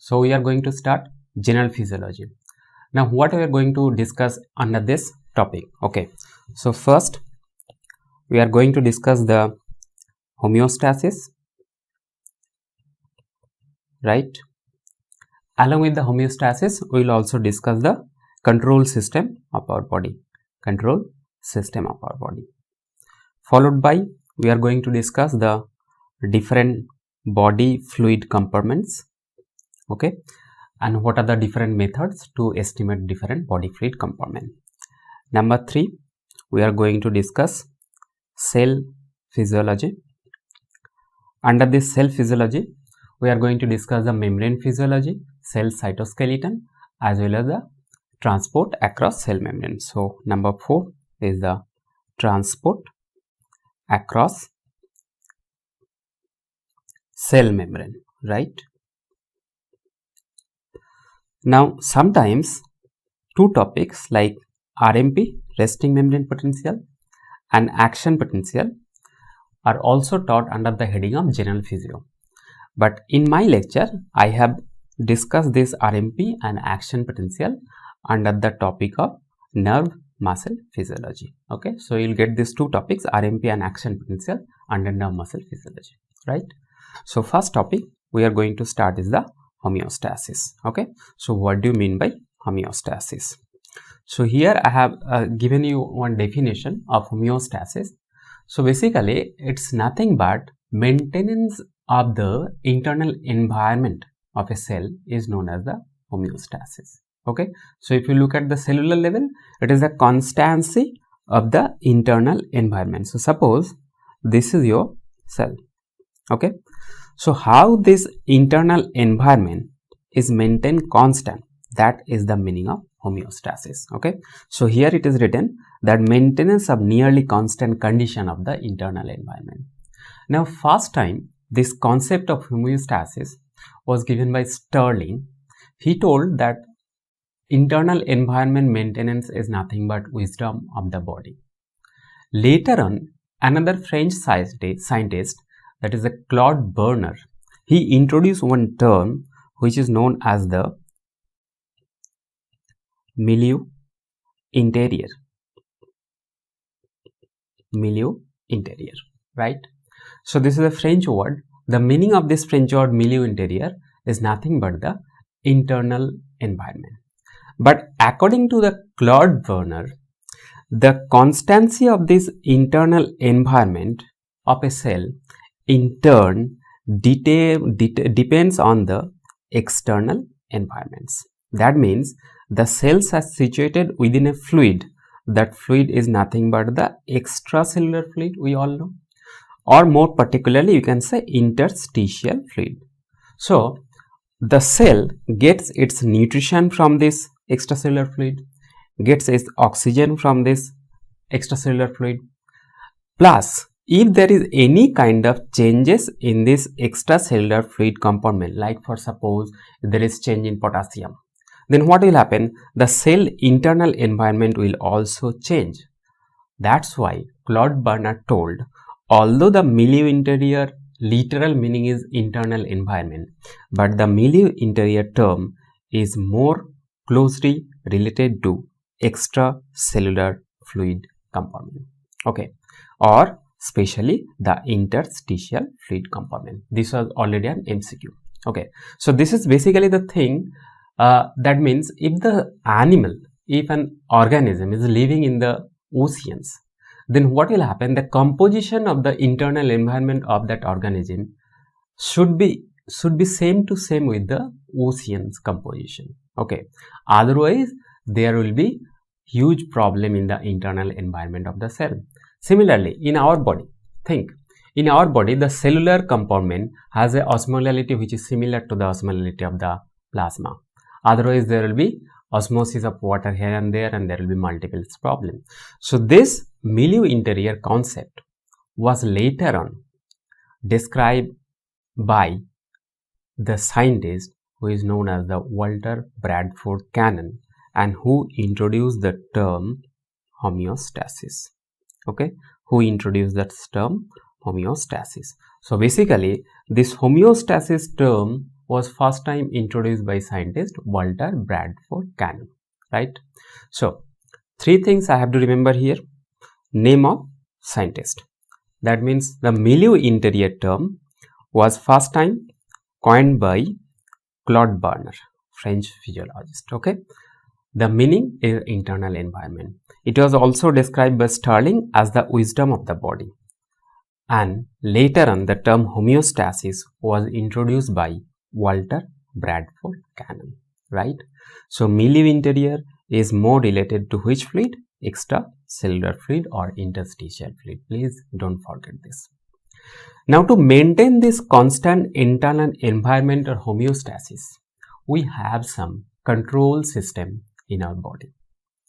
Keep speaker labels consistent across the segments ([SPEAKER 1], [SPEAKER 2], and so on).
[SPEAKER 1] So we are going to start general physiology. Now what we are going to discuss under this topic? Okay, so first we are going to discuss the homeostasis, right? Along with the homeostasis, we will also discuss the control system of our body. Followed by, we are going to discuss the different body fluid compartments, okay, and what are the different methods to estimate different body fluid compartment. Number 3, we are going to discuss cell physiology. Under this cell physiology, we are going to discuss the membrane physiology, cell cytoskeleton, as well as the transport across cell membrane. So number 4 is the transport across cell membrane, right? Now sometimes two topics like RMP, resting membrane potential, and action potential are also taught under the heading of general physio. But in my lecture, I have discussed this RMP and action potential under the topic of nerve muscle physiology. Okay, so you'll get these two topics, RMP and action potential, under nerve muscle physiology, right? So first topic we are going to start is the homeostasis. Okay, so what do you mean by homeostasis? So here I have given you one definition of homeostasis. So basically it's nothing but maintenance of the internal environment of a cell is known as the homeostasis. Okay, so if you look at the cellular level, it is the constancy of the internal environment. So suppose this is your cell. Okay, so how this internal environment is maintained constant, that is the meaning of homeostasis. Okay, so here it is written that maintenance of nearly constant condition of the internal environment. Now first time this concept of homeostasis was given by Sterling. He told that internal environment maintenance is nothing but wisdom of the body. Later on, another French scientist, that is a Claude Bernard, he introduced one term which is known as the milieu interieur, right? So this is a French word. The meaning of this French word milieu interieur is nothing but the internal environment. But according to the Claude Bernard, the constancy of this internal environment of a cell in turn depends on the external environments. That means the cells are situated within a fluid. That fluid is nothing but the extracellular fluid, we all know, or more particularly you can say interstitial fluid. So the cell gets its nutrition from this extracellular fluid, gets its oxygen from this extracellular fluid, plus if there is any kind of changes in this extracellular fluid compartment, like for suppose there is change in potassium, then what will happen? The cell internal environment will also change. That's why Claude Bernard told, although the milieu interieur literal meaning is internal environment, but the milieu interieur term is more closely related to extracellular fluid compartment, okay, or especially the interstitial fluid compartment. This was already an MCQ. Okay, so this is basically the thing. That means if an organism is living in the oceans, then what will happen? The composition of the internal environment of that organism should be same to same with the ocean's composition. Okay, otherwise there will be huge problem in the internal environment of the cell. Similarly, in our body, think, in our body the cellular compartment has a osmolality which is similar to the osmolality of the plasma. Otherwise there will be osmosis of water here and there, and there will be multiple problems. So this milieu interieur concept was later on described by the scientist who is known as the Walter Bradford Cannon, and who introduced the term homeostasis. Okay, who introduced that term homeostasis. So basically this homeostasis term was first time introduced by scientist Walter Bradford Cannon, right? So, three things I have to remember here. Name of scientist. That means the milieu interior term was first time coined by Claude Bernard, French physiologist, okay? The meaning is internal environment. It was also described by Sterling as the wisdom of the body. And later on, the term homeostasis was introduced by Walter Bradford Cannon, right? So, milieu interior is more related to which fluid? Extracellular fluid or interstitial fluid. Please don't forget this. Now, to maintain this constant internal environment or homeostasis, we have some control system in our body.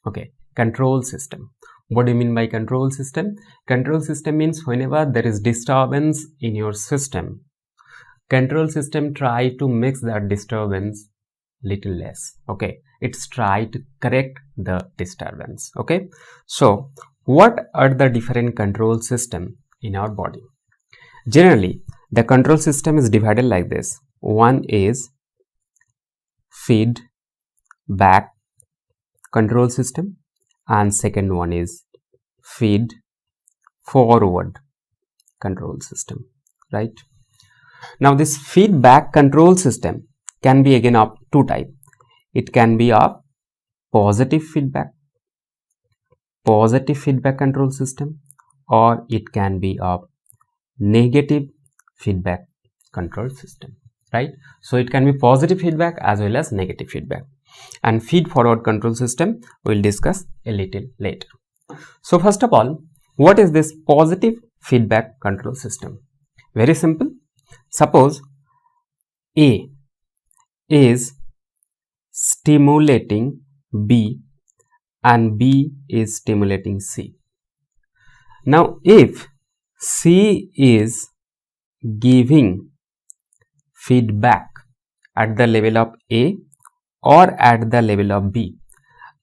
[SPEAKER 1] Okay, control system. What do you mean by control system? Control system means whenever there is disturbance in your system, control system try to make that disturbance little less. Okay, it's try to correct the disturbance. Okay, so what are the different control system in our body? Generally, the control system is divided like this. One is feedback control system and second one is feed forward control system, right? Now this feedback control system can be again of two types. It can be of positive feedback control system, or it can be of negative feedback control system, right? So it can be positive feedback as well as negative feedback. And feed forward control system we'll discuss a little later. So first of all, what is this positive feedback control system? Very simple. Suppose A is stimulating B and B is stimulating C. Now if C is giving feedback at the level of A or at the level of B,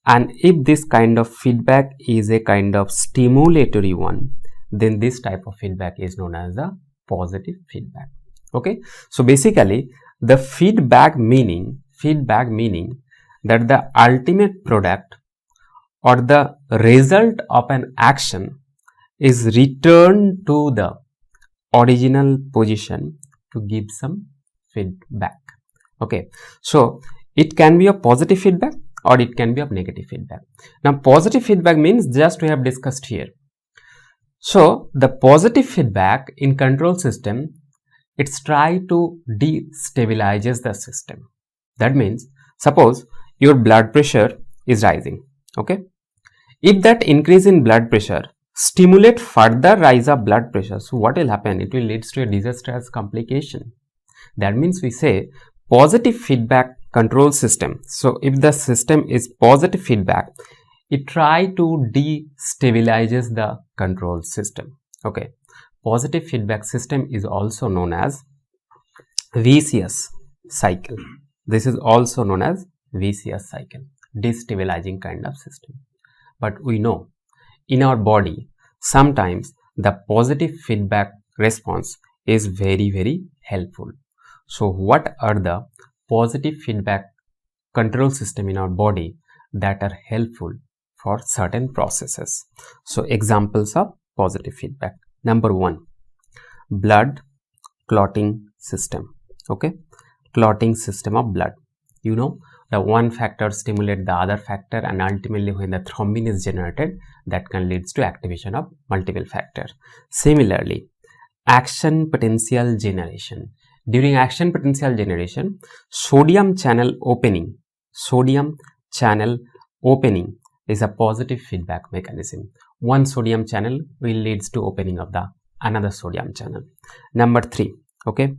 [SPEAKER 1] and if this kind of feedback is a kind of stimulatory one, then this type of feedback is known as the positive feedback. Okay, so basically the feedback meaning that the ultimate product or the result of an action is returned to the original position to give some feedback. Okay, so it can be a positive feedback or it can be of negative feedback. Now positive feedback means just we have discussed here. So the positive feedback in control system, it's try to destabilizes the system. That means suppose your blood pressure is rising. Okay, if that increase in blood pressure stimulate further rise of blood pressure, so what will happen? It will lead to a disastrous complication. That means we say positive feedback control system. So if the system is positive feedback, it try to destabilizes the control system. Okay, positive feedback system is also known as vicious cycle. This is also known as vicious cycle, destabilizing kind of system. But we know in our body sometimes the positive feedback response is very helpful. So what are the positive feedback control system in our body that are helpful for certain processes? So examples of positive feedback. Number one, blood clotting system. Okay, clotting system of blood. You know, the one factor stimulate the other factor, and ultimately when the thrombin is generated, that can lead to activation of multiple factors. Similarly, action potential generation. During action potential generation, sodium channel opening is a positive feedback mechanism. One sodium channel will lead to opening of the another sodium channel. Number 3, okay,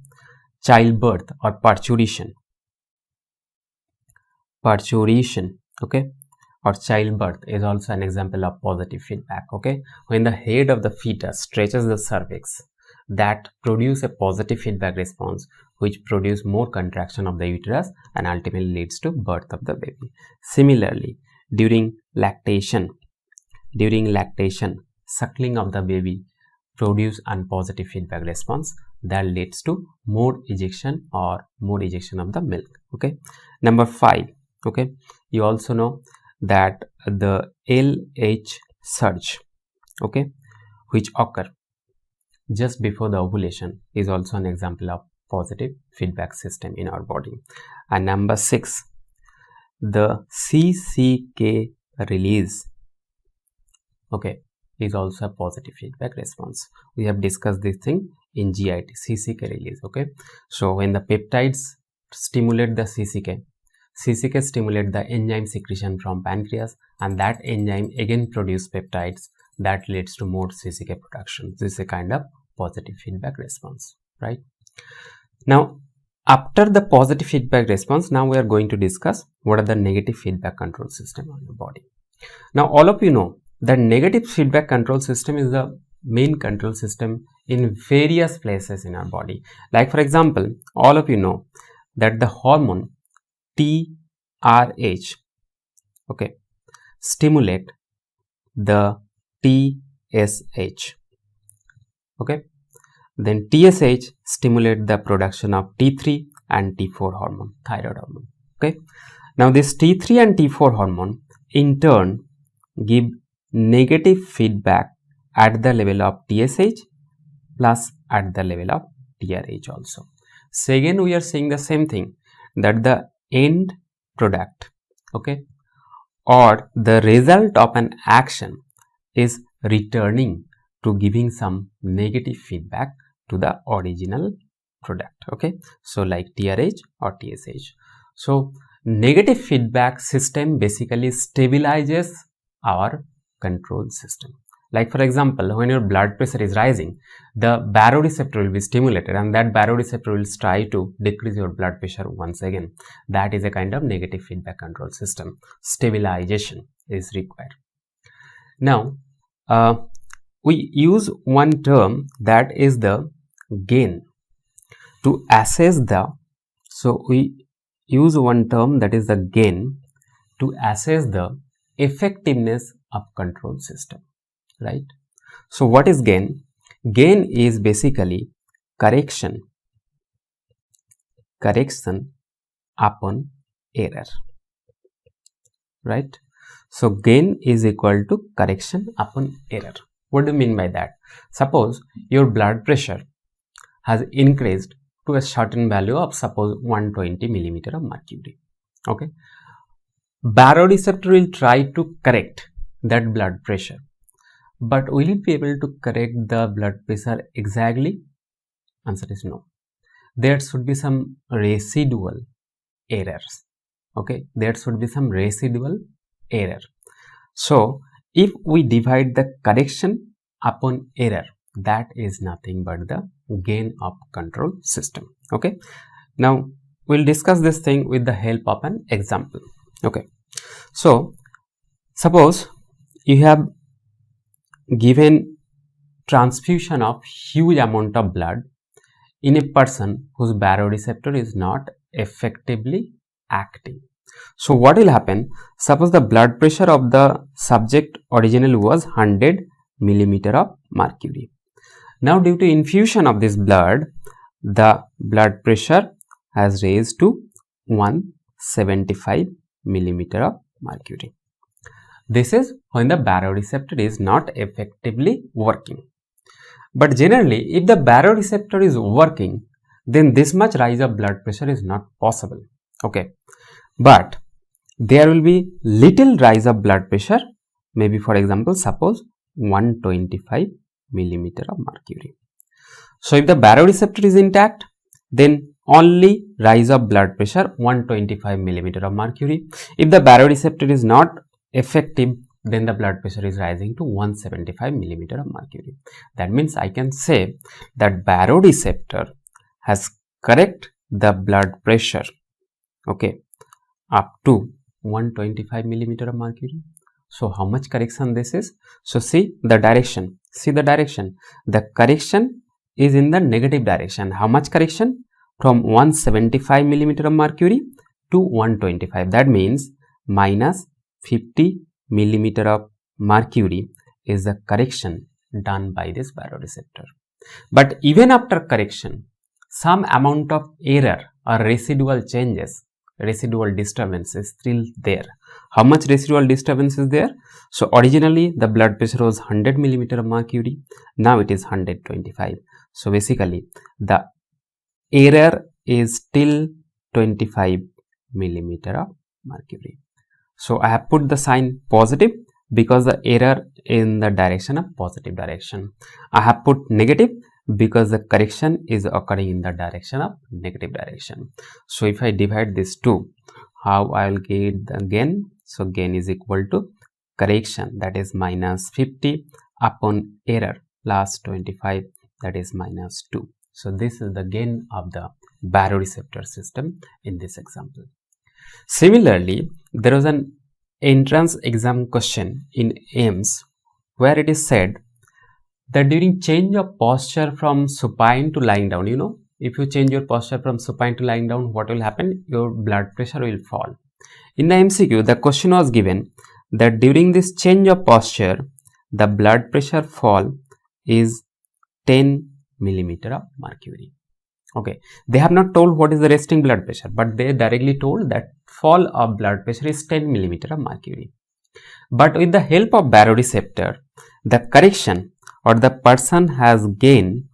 [SPEAKER 1] childbirth or parturition, okay, or childbirth is also an example of positive feedback. Okay, when the head of the fetus stretches the cervix, that produce a positive feedback response which produce more contraction of the uterus and ultimately leads to birth of the baby. Similarly, during lactation, suckling of the baby, produce unpositive feedback response that leads to more ejection or more ejection of the milk. Okay. Number 5. Okay. You also know that the LH surge, okay, which occur just before the ovulation is also an example of positive feedback system in our body. And number 6, the CCK release, okay, is also a positive feedback response. We have discussed this thing in GIT, CCK release. Okay, so when the peptides stimulate the CCK stimulate the enzyme secretion from pancreas, and that enzyme again produce peptides that leads to more CCK production. This is a kind of positive feedback response, right? Now, after the positive feedback response, now we are going to discuss what are the negative feedback control system on your body. Now, all of you know that negative feedback control system is the main control system in various places in our body. Like for example, all of you know that the hormone TRH, okay, stimulate the TSH, okay, then TSH stimulate the production of T3 and T4 hormone, thyroid hormone. Okay, now this T3 and T4 hormone in turn give negative feedback at the level of TSH plus at the level of TRH also. So again we are saying the same thing, that the end product, okay, or the result of an action is returning to giving some negative feedback to the original product. Okay, so like TRH or TSH. So negative feedback system basically stabilizes our control system. Like for example, when your blood pressure is rising, the baroreceptor will be stimulated, and that baroreceptor will try to decrease your blood pressure once again. That is a kind of negative feedback control system. Stabilization is required. Now, we use one term that is the gain to assess the, so we use one term that is the gain to assess the effectiveness of control system, right? So what is gain? Gain is basically correction upon error, right? So gain is equal to correction upon error. What do you mean by that? Suppose your blood pressure has increased to a certain value of suppose 120 millimeter of mercury. Okay, baroreceptor will try to correct that blood pressure, but will it be able to correct the blood pressure exactly? Answer is no. There should be some residual errors. Okay, there should be some residual error. So if we divide the correction upon error, that is nothing but the gain of control system. Okay, now we'll discuss this thing with the help of an example. Okay, so suppose you have given transfusion of huge amount of blood in a person whose baroreceptor is not effectively acting. So what will happen? Suppose the blood pressure of the subject originally was 100 millimeter of mercury. Now due to infusion of this blood, the blood pressure has raised to 175 millimeter of mercury. This is when the baroreceptor is not effectively working. But generally, if the baroreceptor is working, then this much rise of blood pressure is not possible. Okay, but there will be little rise of blood pressure, maybe for example, suppose 125 millimeter of mercury. So if the baroreceptor is intact, then only rise of blood pressure 125 millimeter of mercury. If the baroreceptor is not effective, then the blood pressure is rising to 175 millimeter of mercury. That means I can say that baroreceptor has correct the blood pressure, okay, up to 125 millimeter of mercury. So how much correction this is? So see the direction, the correction is in the negative direction. How much correction? From 175 millimeter of mercury to 125. That means minus 50 millimeter of mercury is the correction done by this baroreceptor. But even after correction, some amount of error or residual changes, residual disturbance is still there. How much residual disturbance is there? So originally the blood pressure was 100 millimeter of mercury, now it is 125. So basically the error is still 25 millimeter of mercury. So I have put the sign positive because the error in the direction of positive direction. I have put negative because the correction is occurring in the direction of negative direction. So if I divide this two, how I will get the gain? So gain is equal to correction, that is minus 50 upon error plus 25, that is minus 2. So this is the gain of the baroreceptor system in this example. Similarly, there was an entrance exam question in Aiims where it is said that during change of posture from supine to lying down, if you change your posture from supine to lying down, what will happen? Your blood pressure will fall. In the MCQ, the question was given that during this change of posture, the blood pressure fall is 10 millimeter of mercury. Okay, they have not told what is the resting blood pressure, but they directly told that fall of blood pressure is 10 millimeter of mercury. But with the help of baroreceptor, the correction or the person has gained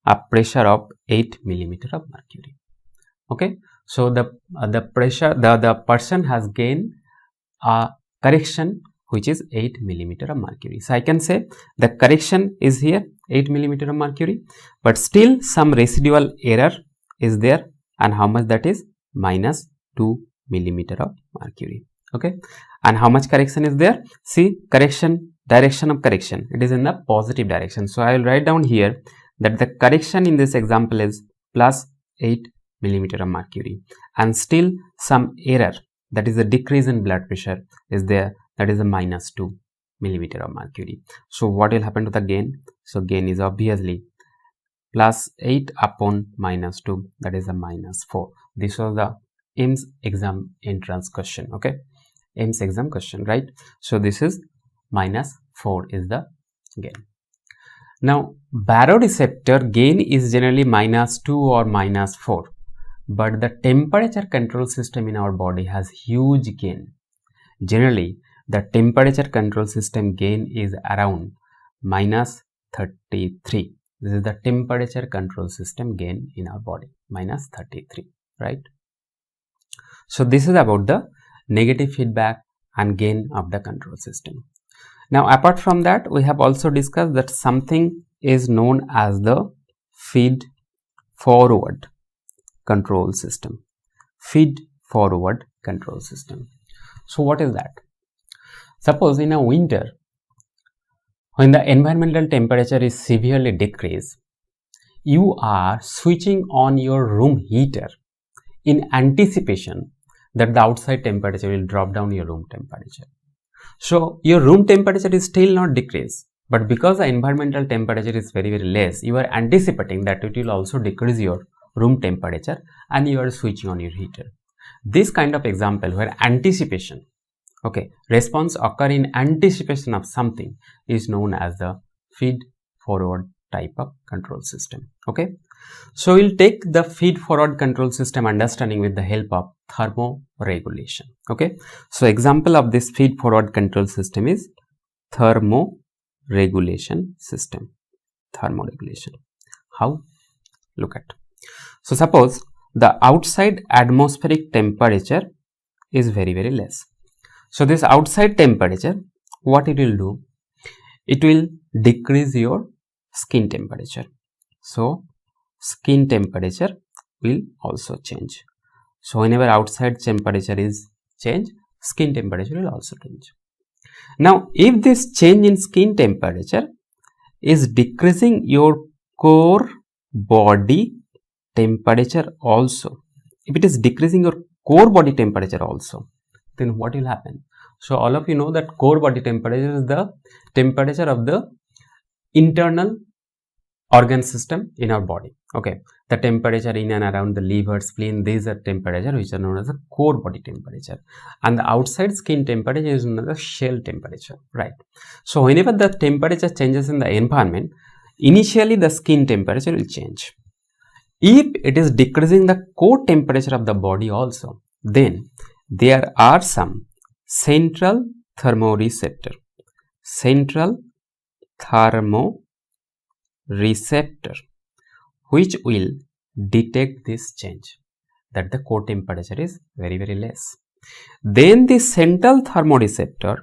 [SPEAKER 1] a pressure of 8 millimeter of mercury. Okay, so the person has gained a correction which is 8 millimeter of mercury. So I can say the correction is here 8 millimeter of mercury, but still some residual error is there, and how much that is? Minus 2 millimeter of mercury. Okay, and how much correction is there? See, correction, direction of correction, it is in the positive direction. So I will write down here that the correction in this example is plus 8 millimeter of mercury, and still some error, that is a decrease in blood pressure is there, that is a minus 2 millimeter of mercury. So what will happen to the gain? So gain is obviously plus 8 upon minus 2, that is a minus 4. This was the Aiims exam entrance question. Okay, Aiims exam question, right? So this is minus 4 is the gain. Now baroreceptor gain is generally minus 2 or minus 4, but the temperature control system in our body has huge gain. Generally the temperature control system gain is around minus 33. This is the temperature control system gain in our body, minus 33, right? So this is about the negative feedback and gain of the control system. Now apart from that, we have also discussed that something is known as the feed forward control system. Feed forward control system. So what is that? Suppose in a winter, when the environmental temperature is severely decreased, you are switching on your room heater in anticipation that the outside temperature will drop down your room temperature. So your room temperature is still not decreased, but because the environmental temperature is very less, you are anticipating that it will also decrease your room temperature and you are switching on your heater. This kind of example where anticipation, okay, response occur in anticipation of something is known as the feed forward type of control system. Okay, so we'll take the feed forward control system understanding with the help of thermoregulation. Okay, so example of this feed forward control system is thermoregulation system. Thermoregulation, how? Look at, so suppose the outside atmospheric temperature is very less. So this outside temperature, what it will do? It will decrease your skin temperature. So skin temperature will also change. So whenever outside temperature is changed, skin temperature will also change. Now if this change in skin temperature is decreasing your core body temperature also, if it is decreasing your core body temperature also, then what will happen? So all of you know that core body temperature is the temperature of the internal organ system in our body. Okay, the temperature in and around the liver, spleen, these are temperature which are known as the core body temperature, and the outside skin temperature is known as the shell temperature, right? So whenever the temperature changes in the environment, initially the skin temperature will change. If it is decreasing the core temperature of the body also, then there are some central thermoreceptor which will detect this change, that the core temperature is very less. Then the central thermoreceptor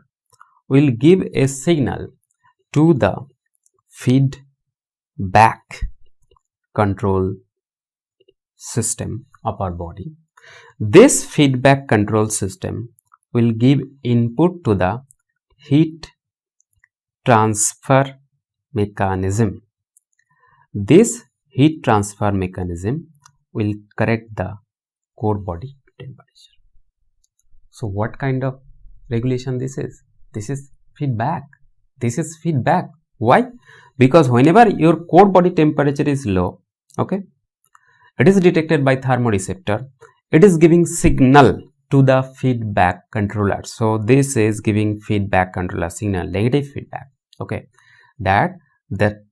[SPEAKER 1] will give a signal to the feedback control system of our body. This feedback control system will give input to the heat transfer mechanism. This heat transfer mechanism will correct the core body temperature. So what kind of regulation this is? This is feedback. This is feedback. Why? Because whenever your core body temperature is low, okay, it is detected by thermoreceptor. It is giving signal to the feedback controller. So this is giving feedback controller signal, negative feedback, okay, that the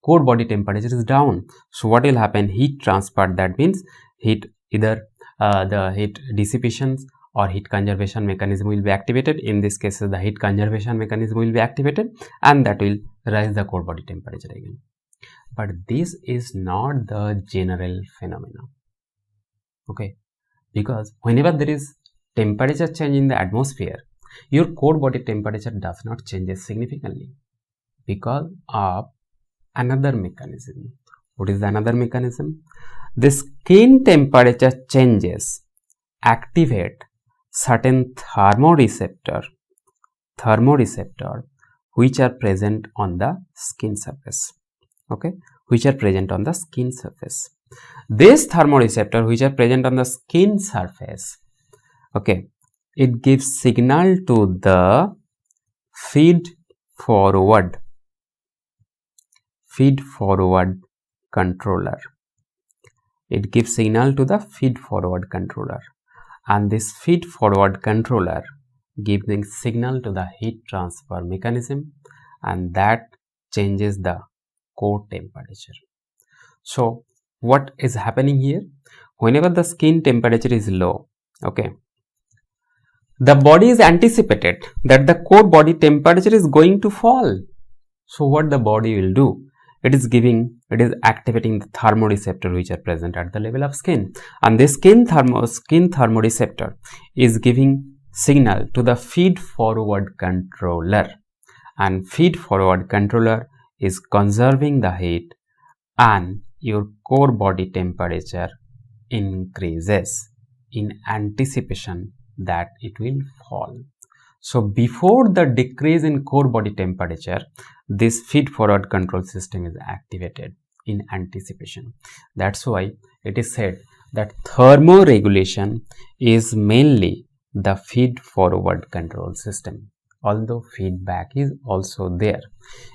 [SPEAKER 1] core body temperature is down. So what will happen? Heat transfer, that means heat, either the heat dissipation or heat conservation mechanism will be activated. In this case, the heat conservation mechanism will be activated, and that will rise the core body temperature again. But this is not the general phenomena, okay, because whenever there is temperature change in the atmosphere, your core body temperature does not change significantly because of another mechanism. What is the another mechanism? The skin temperature changes activate certain thermoreceptor which are present on the skin surface, okay, which are present on the skin surface. This thermoreceptor which are present on the skin surface, okay, it gives signal to the feed forward controller. It gives signal to the feed forward controller, and this feed forward controller giving signal to the heat transfer mechanism, and that changes the core temperature. So what is happening here? Whenever the skin temperature is low, okay, the body is anticipated that the core body temperature is going to fall. So what the body will do? It is activating the thermoreceptor which are present at the level of skin, and this skin thermoreceptor is giving signal to the feed forward controller, and feed forward controller is conserving the heat, and your core body temperature increases in anticipation that it will fall. So before the decrease in core body temperature, this feed forward control system is activated in anticipation. That's why it is said that thermoregulation is mainly the feed forward control system, although feedback is also there.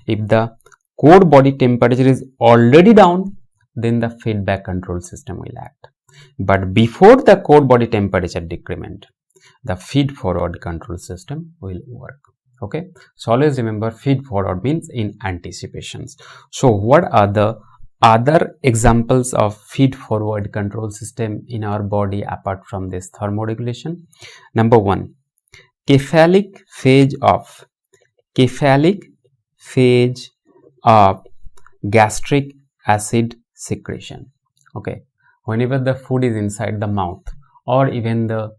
[SPEAKER 1] If the core body temperature is already down, then the feedback control system will act. But before the core body temperature decrement, the feed forward control system will work. Okay, so always remember, feed forward means in anticipations. So what are the other examples of feed forward control system in our body apart from this thermoregulation? Number one, cephalic phase of gastric acid secretion. Okay, whenever the food is inside the mouth, or even the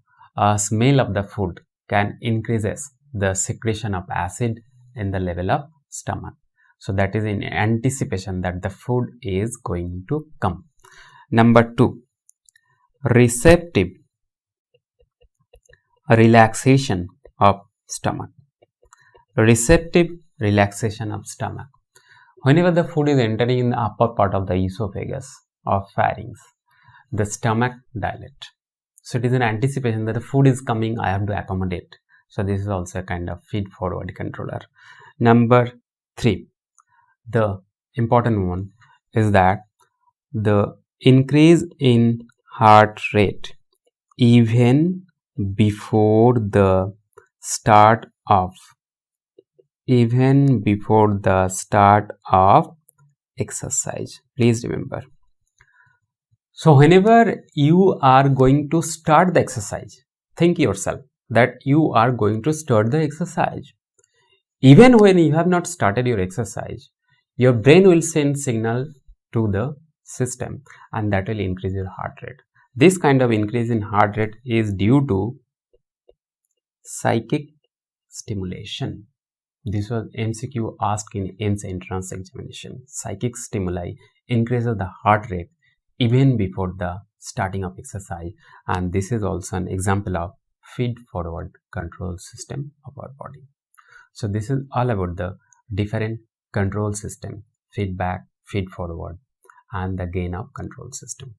[SPEAKER 1] smell of the food can increases the secretion of acid in the level of stomach. So that is in anticipation that the food is going to come. Number two, receptive relaxation of stomach. Receptive relaxation of stomach. Whenever the food is entering in the upper part of the esophagus or pharynx, the stomach dilates. So it is an anticipation that the food is coming, I have to accommodate. So this is also a kind of feed forward controller. Number three, the important one is that the increase in heart rate even before the start of exercise. Please remember. So whenever you are going to start the exercise, think yourself that you are going to start the exercise. Even when you have not started your exercise, your brain will send signal to the system and that will increase your heart rate. This kind of increase in heart rate is due to psychic stimulation. This was MCQ asked in Aiims entrance examination. Psychic stimuli increases the heart rate even before the starting of exercise, and this is also an example of feed forward control system of our body. So this is all about the different control system: feedback, feed forward, and the gain of control system.